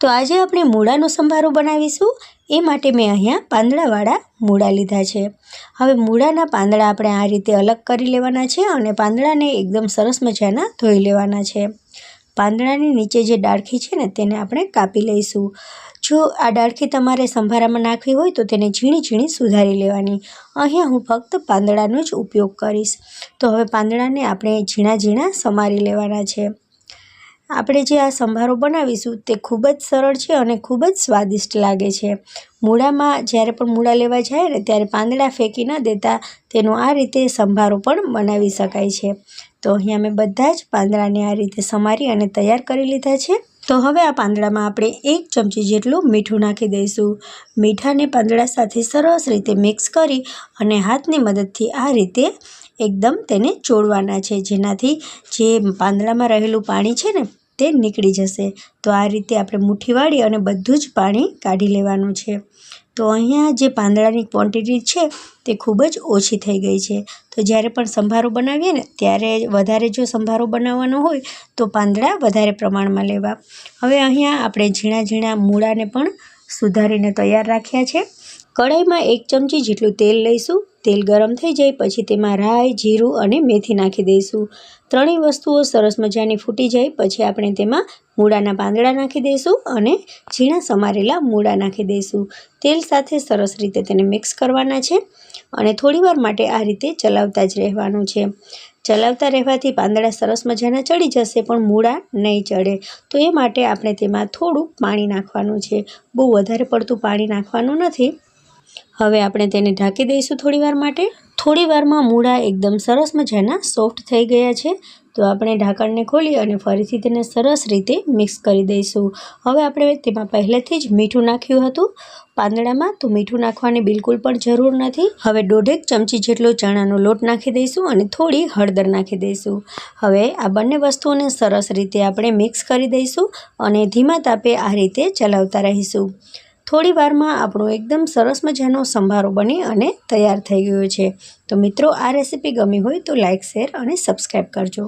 તો આજે આપણે મૂળાનો સંભારો બનાવીશું। એ માટે મેં અહીંયા પાંદડાવાળા મૂળા લીધા છે। હવે મૂળાના પાંદડા આપણે આ રીતે અલગ કરી લેવાના છે અને પાંદડાને એકદમ સરસ મજાના ધોઈ લેવાના છે। પાંદડાની નીચે જે ડાળખી છે ને તેને આપણે કાપી લઈશું। જો આ ડાળખી તમારે સંભારામાં નાખવી હોય તો તેને ઝીણી ઝીણી સુધારી લેવાની। અહીંયા હું ફક્ત પાંદડાનો જ ઉપયોગ કરીશ। તો હવે પાંદડાને આપણે ઝીણા ઝીણા સમારી લેવાના છે। આપણે જે આ સંભારો બનાવીશું તે ખૂબ જ સરળ છે અને ખૂબ જ સ્વાદિષ્ટ લાગે છે। મૂળામાં જ્યારે પણ મૂળા લેવા જાય ને ત્યારે પાંદડા ફેંકી ન દેતા તેનો આ રીતે સંભારો પણ બનાવી શકાય છે। તો અહીંયા મેં બધા જ પાંદડાને આ રીતે સમારી અને તૈયાર કરી લીધા છે। તો હવે આ પાંદડામાં આપણે 1 ચમચી જેટલું મીઠું નાખી દઈશું। મીઠાને પાંદડા સાથે સરસ રીતે મિક્સ કરી અને હાથની મદદથી આ રીતે એકદમ તેને ચોળવાના છે, જેનાથી જે પાંદડામાં રહેલું પાણી છે ને તે નીકળી જશે। તો આ રીતે આપણે મુઠ્ઠી વાળી અને બધું જ પાણી કાઢી લેવાનું છે। તો અહીંયા જે પાંદડાની ક્વોન્ટિટી છે તે ખૂબ જ ઓછી થઈ ગઈ છે। તો જ્યારે પણ સંભારો બનાવીએ ને ત્યારે વધારે જો સંભારો બનાવવાનો હોય તો પાંદડા વધારે પ્રમાણમાં લેવા। હવે અહીંયા આપણે ઝીણા ઝીણા મૂળાને પણ સુધારીને તૈયાર રાખ્યા છે। કઢાઈમાં 1 ચમચી જેટલું તેલ લઈશું। તેલ ગરમ થઈ જાય પછી તેમાં રાઈ, જીરું અને મેથી નાખી દઈશું। ત્રણેય વસ્તુઓ સરસ મજાની ફૂટી જાય પછી આપણે તેમાં મૂળાના પાંદડા નાખી દઈશું અને ઝીણા સમારેલા મૂળા નાખી દઈશું। તેલ સાથે સરસ રીતે તેને મિક્સ કરવાના છે અને થોડીવાર માટે આ રીતે ચલાવતા જ રહેવાનું છે। ચલાવતા રહેવાથી પાંદડા સરસ મજાના ચડી જશે પણ મૂળા નહીં ચડે। તો એ માટે આપણે તેમાં થોડું પાણી નાખવાનું છે, બહુ વધારે પડતું પાણી નાખવાનું નથી। હવે આપણે તેને ઢાંકી દઈશું થોડીવાર માટે। થોડીવારમાં મૂળા એકદમ સરસ મજાના સોફ્ટ થઈ ગયા છે। તો આપણે ઢાંકણને ખોલી અને ફરીથી તેને સરસ રીતે મિક્સ કરી દઈશું। હવે આપણે તેમાં પહેલેથી જ મીઠું નાખ્યું હતું પાંદડામાં, તો મીઠું નાખવાની બિલકુલ પણ જરૂર નથી। હવે 1.5 ચમચી જેટલો ચણાનો લોટ નાખી દઈશું અને થોડી હળદર નાખી દઈશું। હવે આ બંને વસ્તુઓને સરસ રીતે આપણે મિક્સ કરી દઈશું અને ધીમા તાપે આ રીતે ચલાવતા રહીશું। થોડી વારમાં આપણો એકદમ સરસ મજાનો સંભારો બની અને તૈયાર થઈ ગયો છે। તો મિત્રો, આ રેસીપી ગમી હોય તો લાઇક, શેર અને સબસ્ક્રાઈબ કરજો।